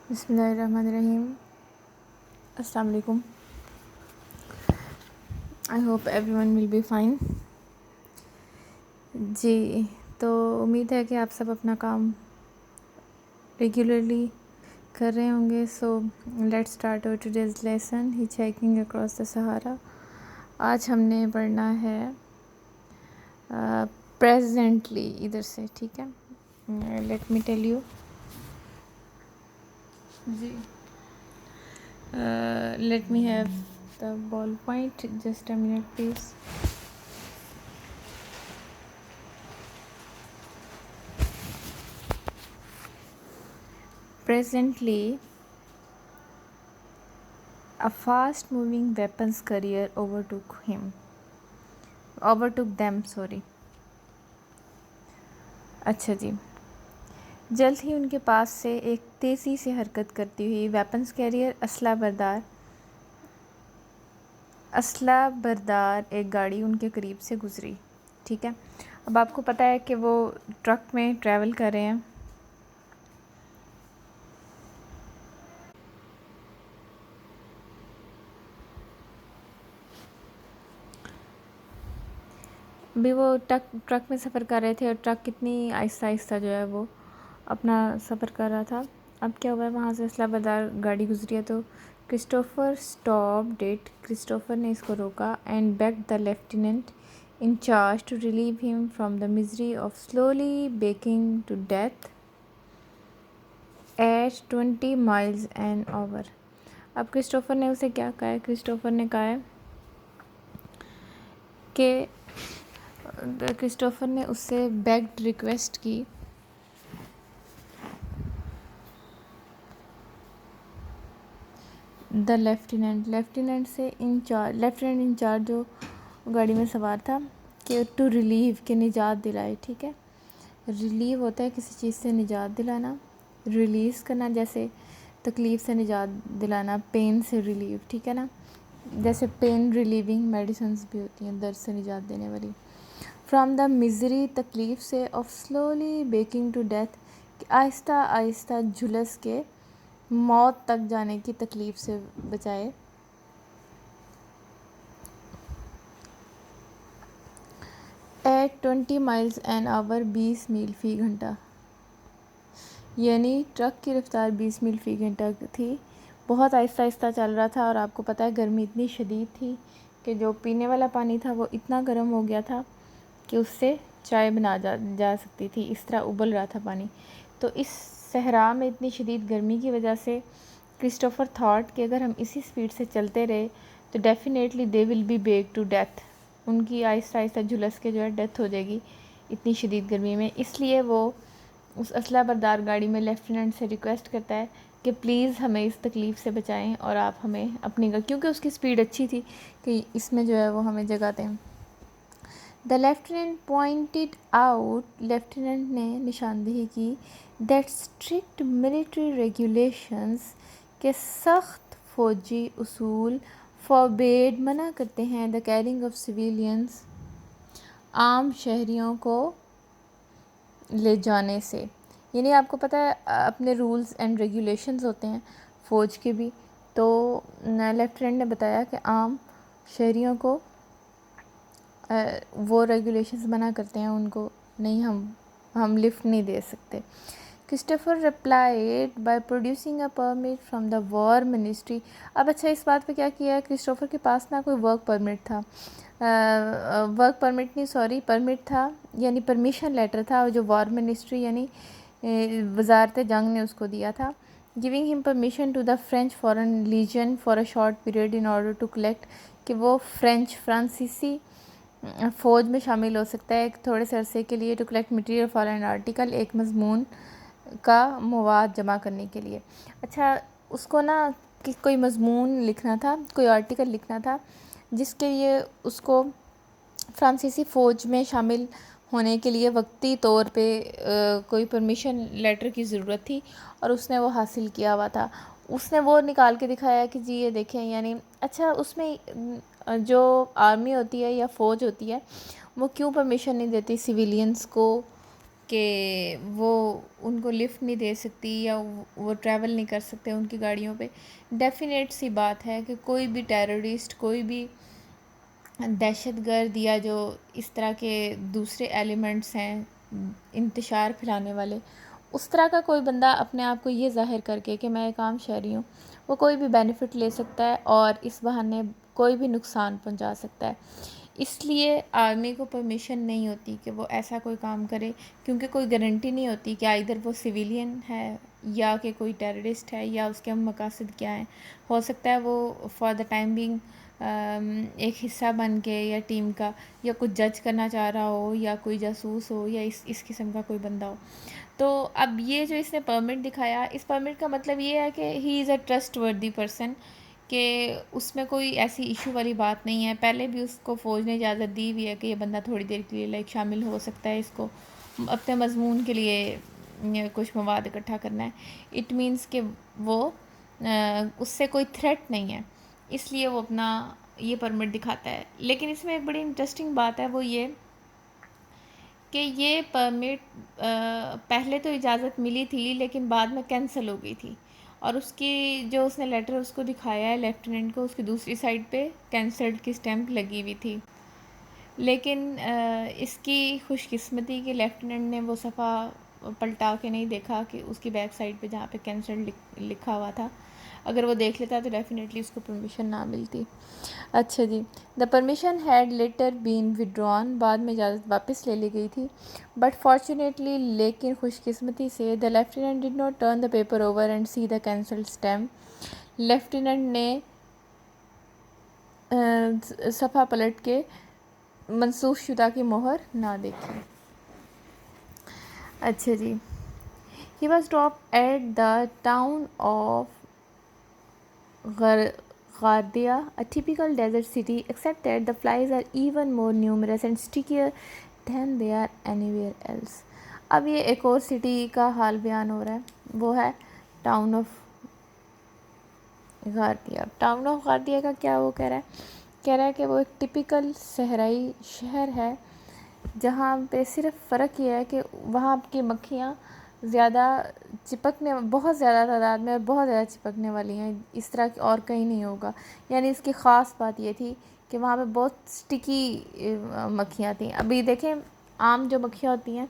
بسم اللہ الرحمن الرحیم. السلام علیکم. I hope everyone will be fine. جی تو امید ہے کہ آپ سب اپنا کام ریگولرلی کر رہے ہوں گے. سو لیٹ اسٹارٹ اور ٹوڈیز لیسن ہچ ہائکنگ اکراس دا سہارا. آج ہم نے پڑھنا ہے پریزنٹلی ادھر سے. ٹھیک ہے, لیٹ می ٹیل یو. جی let me have the ball point, just a minute please. Presently a fast moving weapons carrier overtook them. اچھا جی, جلد ہی ان کے پاس سے ایک تیزی سے حرکت کرتی ہوئی ویپنز کیریئر اسلحہ بردار ایک گاڑی ان کے قریب سے گزری. ٹھیک ہے, اب آپ کو پتہ ہے کہ وہ ٹرک میں ٹریول کر رہے ہیں. بھی وہ ٹرک میں سفر کر رہے تھے اور ٹرک کتنی آہستہ آہستہ جو ہے وہ اپنا سفر کر رہا تھا. اب کیا ہوا ہے, وہاں سے اسلحہ بردار گاڑی گزری ہے تو کرسٹوفر اسٹاپڈ اٹ. کرسٹوفر نے اس کو روکا and begged the lieutenant in charge to relieve him from the misery of slowly baking to death at 20 miles an hour. اب کرسٹوفر نے اسے کیا کہا ہے, کرسٹوفر نے کہا ہے کہ کرسٹوفر نے اس سے بیگڈ ریکویسٹ کی دا لیفٹیننٹ سے لیفٹیننٹ انچارج جو گاڑی میں سوار تھا کہ ٹو ریلیو کہ نجات دلائے. ٹھیک ہے, ریلیو ہوتا ہے کسی چیز سے نجات دلانا, ریلیز کرنا جیسے تکلیف سے نجات دلانا, پین سے ریلیو. ٹھیک ہے نا, جیسے پین ریلیونگ میڈیسنز بھی ہوتی ہیں درد سے نجات دینے والی. فرام دا مزری تکلیف سے, of slowly baking to death کہ آہستہ آہستہ جھلس کے موت تک جانے کی تکلیف سے بچائے. ایٹ 20 miles an hour 20 میل فی گھنٹہ, یعنی ٹرک کی رفتار 20 میل فی گھنٹہ تھی. بہت آہستہ آہستہ چل رہا تھا اور آپ کو پتہ ہے گرمی اتنی شدید تھی کہ جو پینے والا پانی تھا وہ اتنا گرم ہو گیا تھا کہ اس سے چائے بنا جا سکتی تھی, اس طرح ابل رہا تھا پانی. تو اس صحرا میں اتنی شدید گرمی کی وجہ سے کرسٹوفر تھاٹ کہ اگر ہم اسی سپیڈ سے چلتے رہے تو definitely they will be back to death, ان کی آہستہ آہستہ جھلس کے جو ہے ڈیتھ ہو جائے گی اتنی شدید گرمی میں. اس لیے وہ اس اسلحہ بردار گاڑی میں لیفٹیننٹ سے ریکویسٹ کرتا ہے کہ پلیز ہمیں اس تکلیف سے بچائیں اور آپ ہمیں اپنی کیونکہ اس کی سپیڈ اچھی تھی کہ اس میں جو ہے وہ ہمیں جگہ دیں. دا لیفٹیننٹ پوائنٹڈ آؤٹ, لیفٹیننٹ نے نشاندہی کی دیٹ اسٹرکٹ ملٹری ریگولیشنز کے سخت فوجی اصول فوربیڈ منع کرتے ہیں دا کیرنگ آف سویلینز عام شہریوں کو لے جانے سے. یعنی آپ کو پتہ ہے اپنے رولز اینڈ ریگولیشنز ہوتے ہیں فوج کے بھی, تو لیفٹیننٹ نے بتایا کہ عام شہریوں کو وہ ریگولیشنز منع کرتے ہیں, ان کو نہیں, ہم لفٹ نہیں دے سکتے. Christopher replied by producing a permit from the war ministry. اب اچھا اس بات پہ کیا کیا ہے, کرسٹوفر کے پاس نہ کوئی ورک پرمٹ تھا, پرمٹ تھا یعنی پرمیشن لیٹر تھا جو وار منسٹری یعنی وزارت جنگ نے اس کو دیا تھا. Giving him permission to the French foreign legion for a short period in order to collect کہ وہ فرانسیسی فوج میں شامل ہو سکتا ہے ایک تھوڑے سے عرصے کے لیے, to collect material for an article ایک مضمون کا مواد جمع کرنے کے لیے. اچھا اس کو نا کہ کوئی مضمون لکھنا تھا, کوئی آرٹیکل لکھنا تھا جس کے لیے اس کو فرانسیسی فوج میں شامل ہونے کے لیے وقتی طور پہ کوئی پرمیشن لیٹر کی ضرورت تھی اور اس نے وہ حاصل کیا ہوا تھا. اس نے وہ نکال کے دکھایا کہ جی یہ دیکھیں, یعنی اچھا اس میں جو آرمی ہوتی ہے یا فوج ہوتی ہے وہ کیوں پرمیشن نہیں دیتی سویلینز کو کہ وہ ان کو لفٹ نہیں دے سکتی یا وہ ٹریول نہیں کر سکتے ان کی گاڑیوں پہ. ڈیفینیٹ سی بات ہے کہ کوئی بھی ٹیررسٹ، کوئی بھی دہشت گرد یا جو اس طرح کے دوسرے ایلیمنٹس ہیں انتشار پھیلانے والے، اس طرح کا کوئی بندہ اپنے آپ کو یہ ظاہر کر کے کہ میں ایک عام شہری ہوں، وہ کوئی بھی بینیفٹ لے سکتا ہے اور اس بہانے کوئی بھی نقصان پہنچا سکتا ہے. اس لیے آرمی کو پرمیشن نہیں ہوتی کہ وہ ایسا کوئی کام کرے، کیونکہ کوئی گارنٹی نہیں ہوتی کہ ادھر وہ سویلین ہے یا کہ کوئی ٹیررسٹ ہے یا اس کے مقاصد کیا ہیں. ہو سکتا ہے وہ فار دا ٹائم بینگ ایک حصہ بن کے یا ٹیم کا یا کچھ جج کرنا چاہ رہا ہو یا کوئی جاسوس ہو یا اس قسم کا کوئی بندہ ہو. تو اب یہ جو اس نے پرمٹ دکھایا، اس پرمٹ کا مطلب یہ ہے کہ ہی از اے ٹرسٹ وردی پرسن، کہ اس میں کوئی ایسی ایشو والی بات نہیں ہے. پہلے بھی اس کو فوج نے اجازت دی ہوئی ہے کہ یہ بندہ تھوڑی دیر کے لیے شامل ہو سکتا ہے، اس کو اپنے مضمون کے لیے کچھ مواد اکٹھا کرنا ہے. اٹ مینس کہ وہ اس سے کوئی تھریٹ نہیں ہے، اس لیے وہ اپنا یہ پرمٹ دکھاتا ہے. لیکن اس میں ایک بڑی انٹرسٹنگ بات ہے، وہ یہ کہ یہ پرمٹ پہلے تو اجازت ملی تھی لیکن بعد میں کینسل ہو گئی تھی، اور اس کی جو اس نے لیٹر اس کو دکھایا ہے لیفٹیننٹ کو، اس کی دوسری سائڈ پہ کینسلڈ کی اسٹیمپ لگی ہوئی تھی. لیکن اس کی خوش قسمتی کہ لیفٹیننٹ نے وہ صفحہ پلٹا کے نہیں دیکھا کہ اس کی بیک سائڈ پہ جہاں پہ کینسلڈ لکھا ہوا تھا، اگر وہ دیکھ لیتا تو ڈیفینیٹلی اس کو پرمیشن نہ ملتی. اچھا جی، the permission had later been withdrawn, بعد میں اجازت واپس لے لی گئی تھی. بٹ فارچونیٹلی، لیکن خوش قسمتی سے، the lieutenant did not turn the paper over and see the cancelled stamp. Lieutenant نے صفحہ پلٹ کے منسوخ شدہ کی مہر نہ دیکھی. اچھا جی، he was drop at the town of Ghardaia, a typical desert city, except that the flies are even more numerous and stickier than they are anywhere else. اب یہ ایک اور سٹی کا حال بیان ہو رہا ہے، وہ ہے ٹاؤن آف غاردیہ. ٹاؤن آف غاردیہ کا کیا وہ کہہ رہا ہے کہ وہ ایک ٹپیکل صحرائی شہر ہے جہاں پہ صرف فرق یہ ہے کہ وہاں کی مکھیاں زیادہ بہت زیادہ تعداد میں بہت زیادہ چپکنے والی ہیں، اس طرح کی اور کہیں نہیں ہوگا. یعنی اس کی خاص بات یہ تھی کہ وہاں پہ بہت سٹکی مکھیاں تھیں. ابھی دیکھیں عام جو مکھیاں ہوتی ہیں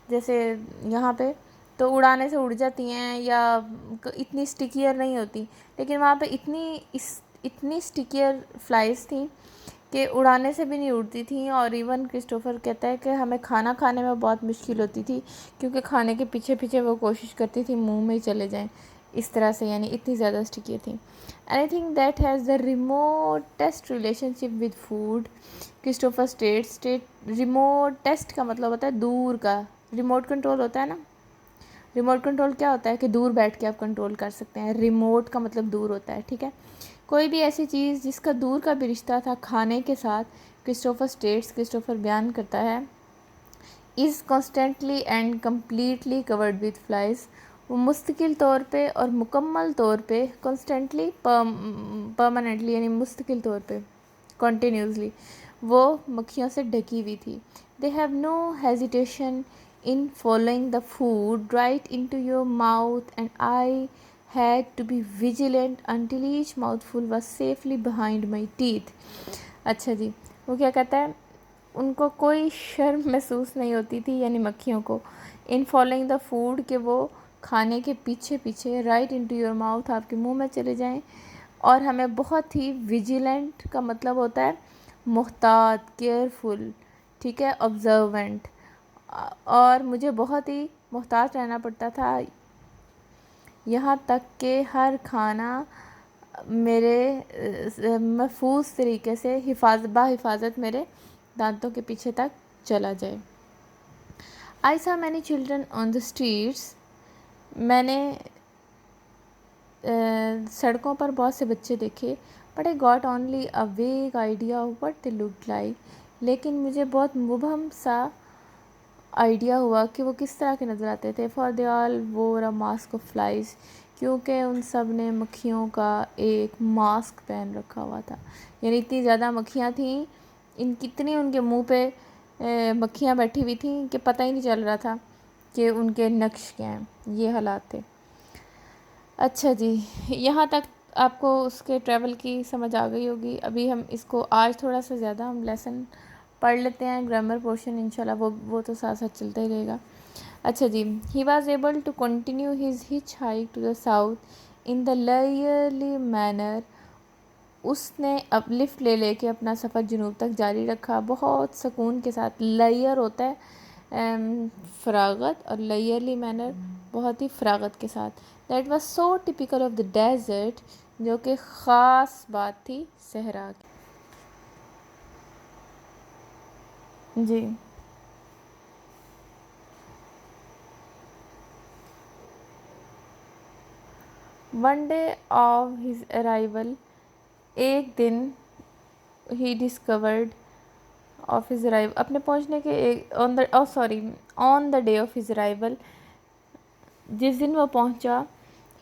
جیسے یہاں پہ تو اڑانے سے اڑ جاتی ہیں یا اتنی سٹکیئر نہیں ہوتی، لیکن وہاں پہ اتنی سٹکیئر فلائز تھیں کہ اڑانے سے بھی نہیں اڑتی تھیں. اور ایون کرسٹوفر کہتا ہے کہ ہمیں کھانا کھانے میں بہت مشکل ہوتی تھی کیونکہ کھانے کے پیچھے پیچھے وہ کوشش کرتی تھی منہ میں ہی چلے جائیں اس طرح سے، یعنی اتنی زیادہ سٹکی تھیں. Anything that has the remotest relationship with food, Christopher state. Remotest کا مطلب ہوتا ہے دور کا. ریموٹ کنٹرول ہوتا ہے نا، ریموٹ کنٹرول کیا ہوتا ہے کہ دور بیٹھ کے آپ کنٹرول کر سکتے ہیں. ریموٹ کا مطلب دور ہوتا ہے، ٹھیک ہے. کوئی بھی ایسی چیز جس کا دور کا بھی رشتہ تھا کھانے کے ساتھ، کرسٹوفر بیان کرتا ہے is constantly and completely chord with flies. وہ مستقل طور پہ اور مکمل طور پہ، کانسٹنٹلی پرماننٹلی یعنی مستقل طور پہ کنٹینیوسلی وہ مکھیوں سے ڈھکی ہوئی تھی. They have no hesitation in following the food right into your mouth and I had to be vigilant until each mouthful was safely behind my teeth. اچھا جی، وہ کیا کہتا ہے، ان کو کوئی شرم محسوس نہیں ہوتی تھی یعنی مکھیوں کو in following the food کہ وہ کھانے کے پیچھے پیچھے right into your mouth آپ کے منہ میں چلے جائیں. اور ہمیں بہت ہی vigilant کا مطلب ہوتا ہے محتاط، کیئرفل، ٹھیک ہے، observant. اور مجھے بہت ہی محتاط رہنا پڑتا تھا یہاں تک کہ ہر کھانا میرے محفوظ طریقے سے بحفاظت میرے دانتوں کے پیچھے تک چلا جائے. I saw many children on the streets. میں نے سڑکوں پر بہت سے بچے دیکھے. But I got only a vague idea of what they looked like. لیکن مجھے بہت مبہم سا آئیڈیا ہوا کہ وہ کس طرح کے نظر آتے تھے. For they all wore a mask of flies. کیونکہ ان سب نے مکھیوں کا ایک ماسک پہن رکھا ہوا تھا. یعنی اتنی زیادہ مکھیاں تھیں، کتنی ان کے منہ پہ مکھیاں بیٹھی ہوئی تھیں کہ پتہ ہی نہیں چل رہا تھا کہ ان کے نقش کیا ہیں. یہ حالات تھے. اچھا جی، یہاں تک آپ کو اس کے ٹریول کی سمجھ آ گئی ہوگی. ابھی ہم اس کو آج تھوڑا سا زیادہ ہم لیسن پڑھ لیتے ہیں، گرامر پورشن انشاءاللہ وہ تو ساتھ ساتھ چلتا ہی رہے گا. اچھا جی، he was able to continue his hitch hike to the south in the لیئرلی مینر. اس نے اب لفٹ لے کے اپنا سفر جنوب تک جاری رکھا بہت سکون کے ساتھ. لیئر ہوتا ہے فراغت، اور لیئرلی مینر بہت ہی فراغت کے ساتھ. That was so typical of the desert, جو کہ خاص بات تھی صحرا کی. جی one day of his arrival, ایک دن ہی ڈسکورڈ آف ہز ارائیول، اپنے پہنچنے کے on the day of his arrival, جس دن وہ پہنچا.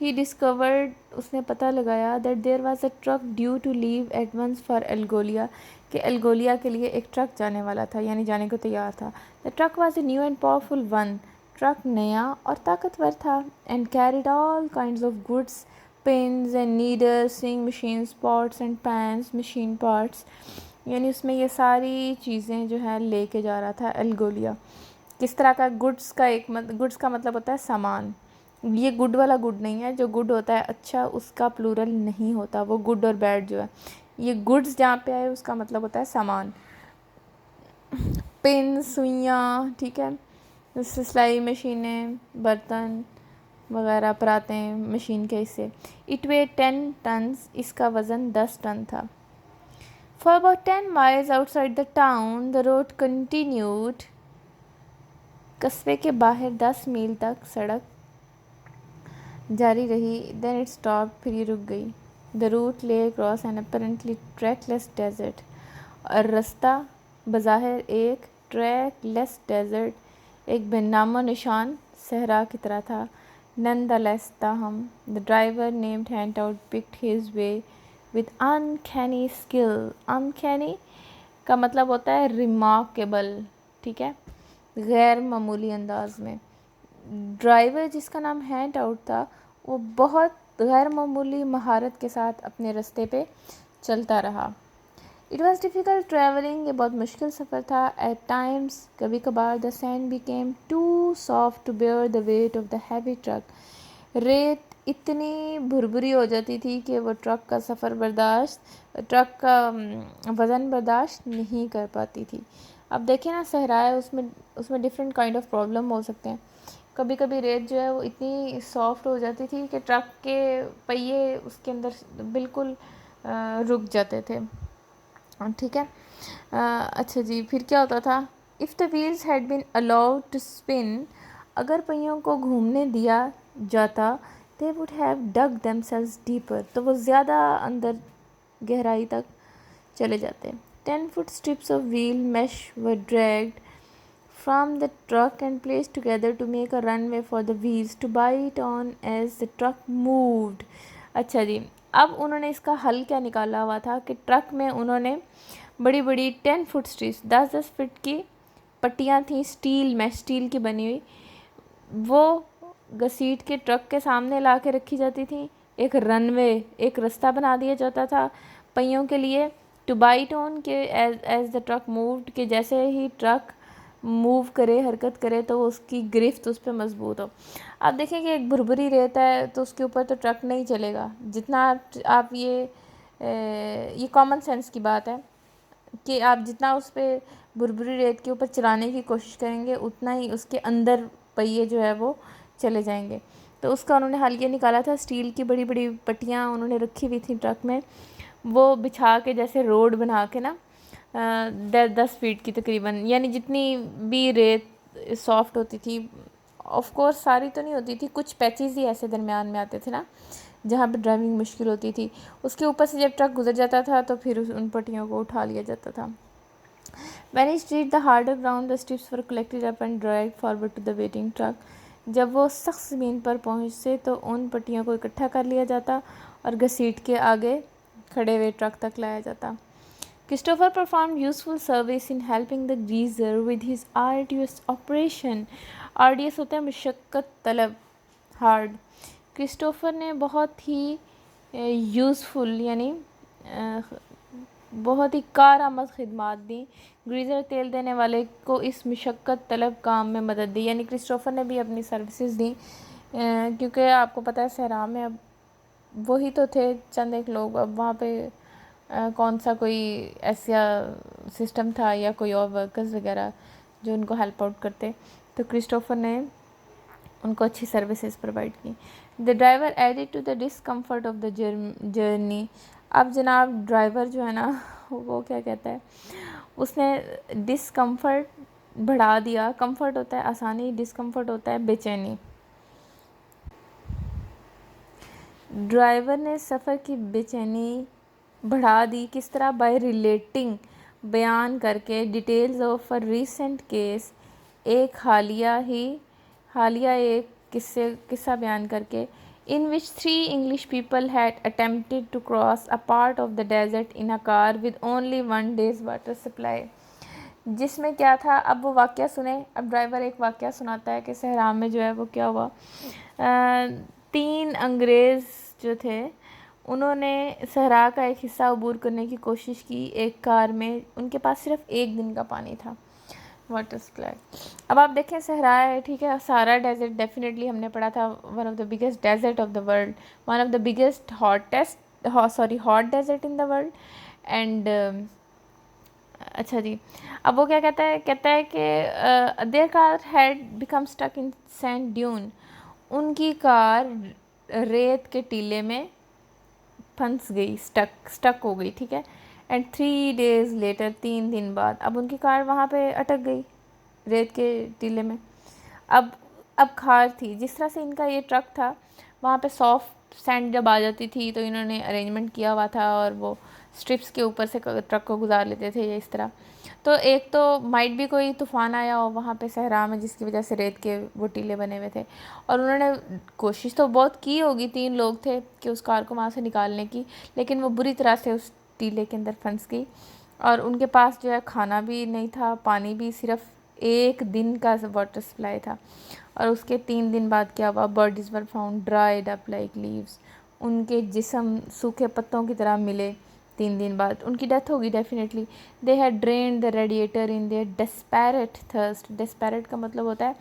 ہی ڈسکورڈ، اس نے پتہ لگایا that there was a truck due to leave at once for El Golea, کہ الگولیا کے لیے ایک ٹرک جانے والا تھا، یعنی جانے کو تیار تھا. The truck was a new and powerful one, truck نیا اور طاقتور تھا. And carried all kinds of goods, pins and needles, sewing machines, pots and pans, machine parts, یعنی اس میں یہ ساری چیزیں جو ہے لے کے جا رہا تھا الگولیا. کس طرح کا گڈس کا گڈس کا مطلب ہوتا ہے سامان. یہ گڈ والا گڈ نہیں ہے، جو گڈ ہوتا ہے اچھا، اس کا پلورل نہیں ہوتا، وہ گڈ اور بیڈ جو ہے. یہ گڈس جہاں پہ آئے اس کا مطلب ہوتا ہے سامان. پن، سوئیاں، ٹھیک ہے، سلائی مشینیں، برتن وغیرہ، پراتیں، مشین کے حصے. اٹ ویٹ 10 ٹنز، اس کا وزن 10 ٹن تھا. For about 10 miles outside the town, the road continued. قصبے کے باہر 10 میل تک سڑک جاری رہی. Then it stopped، پھر یہ رک گئی. The route lay across an apparently trackless desert. اور رستہ بظاہر ایک ٹریک لیس ڈیزرٹ، ایک بے نام و نشان صحرا کی طرح تھا. Nonetheless، تاہم the driver named Handout picked his way with uncanny skill. Uncanny کا مطلب ہوتا ہے remarkable، ٹھیک ہے، غیر معمولی انداز میں. ڈرائیور جس کا نام ہینڈ آؤٹ تھا، وہ بہت غیر معمولی مہارت کے ساتھ اپنے رستے پہ چلتا رہا. It was difficult traveling، یہ بہت مشکل سفر تھا. At times، کبھی کبھار the sand became too soft to bear the weight of the heavy truck. ریت اتنی بھربھری ہو جاتی تھی کہ وہ ٹرک کا وزن برداشت نہیں کر پاتی تھی. اب دیکھیں نا، صحرا ہے، اس میں ڈفرینٹ کائنڈ آف پرابلم ہو سکتے ہیں. کبھی کبھی ریت جو ہے وہ اتنی سافٹ ہو جاتی تھی کہ ٹرک کے پہیے اس کے اندر بالکل رک جاتے تھے، ٹھیک ہے. اچھا جی، پھر کیا ہوتا تھا؟ If the wheels had been allowed to spin, اگر پہیوں کو گھومنے دیا جاتا، they would have dug themselves deeper، تو وہ زیادہ اندر گہرائی تک چلے جاتے. 10-foot strips of wheel mesh were dragged from the truck and placed together to make a runway for the wheels to bite on as the truck moved. اچھا جی، اب انہوں نے اس کا حل کیا نکالا ہوا تھا کہ ٹرک میں انہوں نے بڑی بڑی 10 فٹ اسٹریپس، 10 فٹ کی پٹیاں تھیں، اسٹیل کی بنی ہوئی، وہ گھسیٹ کے ٹرک کے سامنے لا کے رکھی جاتی تھیں. ایک رن وے، ایک رستہ بنا دیا جاتا تھا پہیوں کے لیے. ٹو بائٹ آن، کہ ایز دا ٹرک مووڈ، کہ جیسے ہی ٹرک موو کرے، حرکت کرے، تو اس کی گرفت اس پہ مضبوط ہو. آپ دیکھیں کہ ایک بھربھری ریت ہے تو اس کے اوپر تو ٹرک نہیں چلے گا. جتنا آپ یہ کامن سینس کی بات ہے کہ آپ جتنا اس پہ بھربھری ریت کے اوپر چلانے کی کوشش کریں گے، اتنا ہی اس کے اندر پہیے جو ہے وہ چلے جائیں گے. تو اس کا انہوں نے حل یہ نکالا تھا، اسٹیل کی بڑی بڑی پٹیاں انہوں نے رکھی ہوئی تھیں ٹرک میں، وہ بچھا کے جیسے روڈ بنا کے نا 10 فیٹ کی تقریباً، یعنی جتنی بھی ریت سافٹ ہوتی تھی، آف کورس ساری تو نہیں ہوتی تھی، کچھ پیچز ہی ایسے درمیان میں آتے تھے نا جہاں پہ ڈرائیونگ مشکل ہوتی تھی، اس کے اوپر سے جب ٹرک گزر جاتا تھا تو پھر ان پٹیوں کو اٹھا لیا جاتا تھا. When it reached the harder ground, the strips were collected up and dragged forward to the waiting truck. جب وہ سخت زمین پر پہنچتے تو ان پٹیوں کو اکٹھا کر لیا جاتا اور گھسیٹ کے آگے کھڑے ہوئے ٹرک تک لایا جاتا. Christopher performed useful service in helping the greaser with his arduous operation. آرڈیس ہوتا ہے مشقت طلب، ہارڈ. کرسٹوفر نے بہت ہی یوزفل یعنی بہت ہی کارآمد خدمات دیں. گریزر تیل دینے والے کو اس مشقت طلب کام میں مدد دی، یعنی کرسٹوفر نے بھی اپنی سروسز دیں، کیونکہ آپ کو پتہ ہے صحرا میں اب وہی تو تھے چند ایک لوگ، اب وہاں پہ کون سا کوئی ایسا سسٹم تھا یا کوئی اور ورکرز وغیرہ جو ان کو ہیلپ آؤٹ کرتے. تو کرسٹوفر نے ان کو اچھی سروسز پرووائڈ کی. The driver added to the discomfort of the journey. اب جناب ڈرائیور جو ہے نا وہ کیا کہتا ہے، اس نے ڈسکمفرٹ بڑھا دیا. کمفرٹ ہوتا ہے آسانی، ڈسکمفرٹ ہوتا ہے بے چینی. ڈرائیور نے سفر کی بے چینی بڑھا دی. کس طرح؟ بائی ریلیٹنگ، بیان کر کے، details of a recent case, ایک حالیہ ایک قصہ بیان کر کے. in which 3 English people had attempted to cross a part of the desert in a car with only 1 day's water supply. جس میں کیا تھا، اب وہ واقعہ سنیں. اب ڈرائیور ایک واقعہ سناتا ہے کہ صحرا میں جو ہے وہ کیا ہوا. 3 انگریز جو تھے انہوں نے صحرا کا ایک حصہ عبور کرنے کی کوشش کی ایک کار میں. ان کے پاس صرف 1 دن کا پانی تھا، واٹر سپلائی. اب آپ دیکھیں صحرا ہے، ٹھیک ہے، سارا ڈیزرٹ ڈیفینیٹلی ہم نے پڑھا تھا one of the biggest desert of the world, one of the biggest hot desert in the world. And اچھا جی، اب وہ کیا کہتا ہے کہ their car had become stuck in sand dune. ان کی کار ریت کے ٹیلے میں پھنس گئی، اسٹک ہو گئی، ٹھیک ہے. اینڈ 3 days لیٹر، 3 دن بعد اب ان کی کار وہاں پہ اٹک گئی ریت کے ٹیلے میں. اب کھار تھی، جس طرح سے ان کا یہ ٹرک تھا وہاں پہ سافٹ سینڈ جب آ جاتی تھی تو انہوں نے ارینجمنٹ کیا ہوا تھا اور وہ اسٹرپس کے اوپر سے ٹرک کو گزار لیتے تھے یا اس طرح. تو ایک تو مائٹ بھی کوئی طوفان آیا ہو وہاں پہ صحرا میں جس کی وجہ سے ریت کے وہ ٹیلے بنے ہوئے تھے، اور انہوں نے کوشش تو بہت کی ہوگی، 3 لوگ تھے کہ اس کار کو وہاں سے نکالنے کی، لیکن وہ بری طرح سے اس ٹیلے کے اندر پھنس گئی. اور ان کے پاس جو ہے کھانا بھی نہیں تھا، پانی بھی صرف 1 دن کا واٹر سپلائی تھا. اور اس کے 3 دن بعد کیا ہوا، bodies were found dried up like leaves. ان کے جسم سوکھے پتوں کی طرح ملے. 3 دن بعد ان کی ڈیتھ ہوگی definitely. They had drained the radiator in their desperate thirst. Desperate کا مطلب ہوتا ہے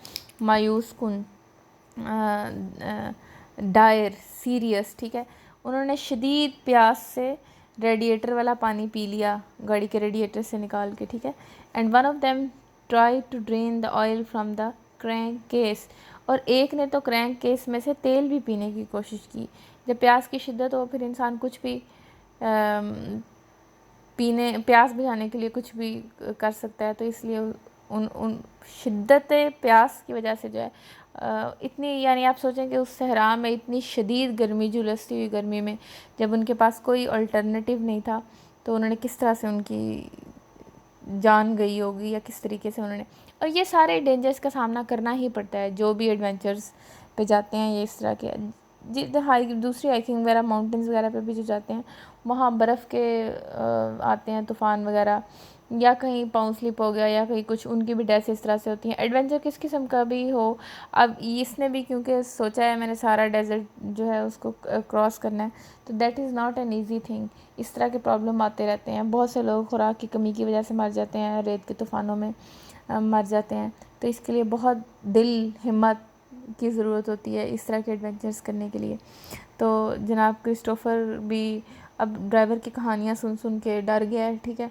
مایوس کن، ڈائر، سیریس، ٹھیک ہے. انہوں نے شدید پیاس سے ریڈیٹر والا پانی پی لیا، گاڑی کے ریڈیٹر سے نکال کے، ٹھیک ہے. And one of them try to drain the oil from the crankcase. اور ایک نے تو کرینک کیس میں سے تیل بھی پینے کی کوشش کی. جب پیاس کی شدت ہو پھر انسان کچھ بھی پیاس بجھانے کے لیے کچھ بھی کر سکتا ہے. تو اس لیے ان شدت پیاس کی وجہ سے جو ہے اتنی، یعنی آپ سوچیں کہ اس صحرا میں اتنی شدید گرمی، جھلستی ہوئی گرمی میں جب ان کے پاس کوئی الٹرنیٹیو نہیں تھا تو انہوں نے کس طرح سے ان کی جان گئی ہوگی یا کس طریقے سے انہوں نے. اور یہ سارے ڈینجرز کا سامنا کرنا ہی پڑتا ہے جو بھی ایڈونچرز پہ جاتے ہیں. یہ اس طرح کے دوسری ہائیکنگ وغیرہ، ماؤنٹینز وغیرہ پہ بھی جو جاتے ہیں وہاں برف کے آتے ہیں طوفان وغیرہ، یا کہیں پاؤں سلپ ہو گیا یا کہیں کچھ، ان کی بھی ڈیتھ اس طرح سے ہوتی ہیں. ایڈونچر کس قسم کا بھی ہو، اب اس نے بھی کیونکہ سوچا ہے میں نے سارا ڈیزرٹ جو ہے اس کو کراس کرنا ہے، تو that is not an easy thing. اس طرح کے پرابلم آتے رہتے ہیں. بہت سے لوگ خوراک کی کمی کی وجہ سے مر جاتے ہیں، ریت کے طوفانوں میں مر جاتے ہیں. تو اس کے لیے بہت دل، ہمت کی ضرورت ہوتی ہے اس طرح کے ایڈونچرز کرنے کے لیے. تو جناب کرسٹوفر بھی اب ڈرائیور کی کہانیاں سن کے ڈر گیا ہے، ٹھیک ہے.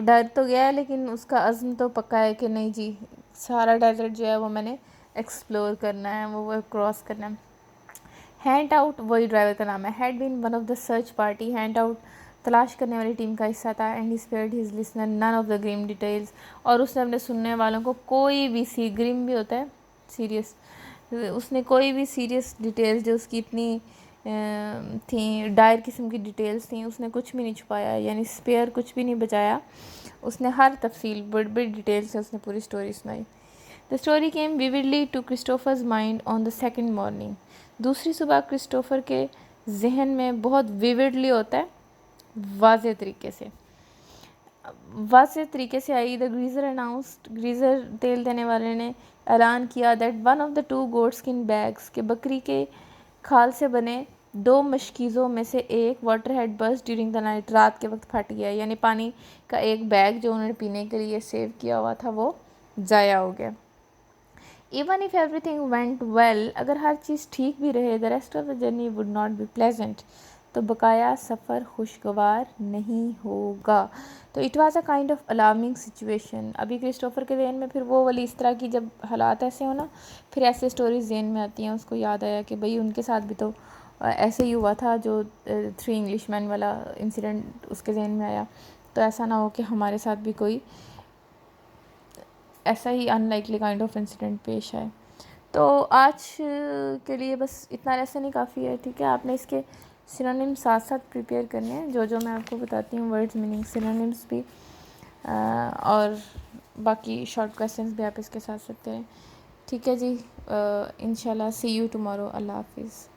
ڈر تو گیا ہے لیکن اس کا عزم تو پکا ہے کہ نہیں جی سارا ڈیزرٹ جو ہے وہ میں نے ایکسپلور کرنا ہے، وہ کراس کرنا ہے. ہینڈ آؤٹ، وہی ڈرائیور کا نام ہے. Had been one of the search party. Hand out تلاش کرنے والی ٹیم کا حصہ تھا. And he spared his listener none of the grim details. اور اس نے اپنے سننے والوں کو کوئی بھی گریم بھی ہوتا ہے سیریس، اس نے کوئی بھی سیریس ڈیٹیلز جو اس کی اتنی تھیں، ڈائر قسم کی ڈیٹیلز تھیں، اس نے کچھ بھی نہیں چھپایا، یعنی اسپیئر کچھ بھی نہیں بچایا. اس نے ہر تفصیل بڑی بڑی ڈیٹیل سے اس نے پوری اسٹوری سنائی. The story came vividly to Christopher's mind on the second morning. دوسری صبح کرسٹوفر کے ذہن میں بہت ویوڈلی ہوتا ہے، واضح طریقے سے. واضح طریقے سے آئی. دا گریزر اناؤنسڈ, گریزر تیل دینے والے نے اعلان کیا that one of the 2 goat skin bags, کہ بکری کے کھال سے بنے 2 مشکیزوں میں سے ایک water head burst during the night, رات کے وقت پھٹ گیا. یعنی پانی کا ایک بیگ جو انہوں نے پینے کے لیے سیو کیا ہوا تھا وہ ضائع ہو گیا. Even if everything went well, اگر ہر چیز ٹھیک بھی رہے, the rest of the journey would not be pleasant, تو بقایا سفر خوشگوار نہیں ہوگا. تو it was a kind of alarming situation. ابھی کرسٹوفر کے ذہن میں پھر وہ والی اس طرح کی جب حالات ایسے ہو نا, پھر ایسے سٹوریز ذہن میں آتی ہیں. اس کو یاد آیا کہ بھئی ان کے ساتھ بھی تو ایسے ہی ہوا تھا, جو 3 انگلش مین والا انسیڈنٹ اس کے ذہن میں آیا. تو ایسا نہ ہو کہ ہمارے ساتھ بھی کوئی ایسا ہی ان لائکلی کائنڈ آف انسیڈنٹ پیش آئے. تو آج کے لیے بس اتنا لیسن ہی کافی ہے, ٹھیک ہے. آپ نے اس کے سینونیم ساتھ ساتھ پریپیئر کرنے ہیں, جو میں آپ کو بتاتی ہوں ورڈز میننگ, سینونیمس بھی, اور باقی شارٹ کویسچنس بھی آپ اس کے ساتھ سکتے ہیں. ٹھیک ہے جی, انشاءاللہ سی یو ٹمارو. اللہ حافظ.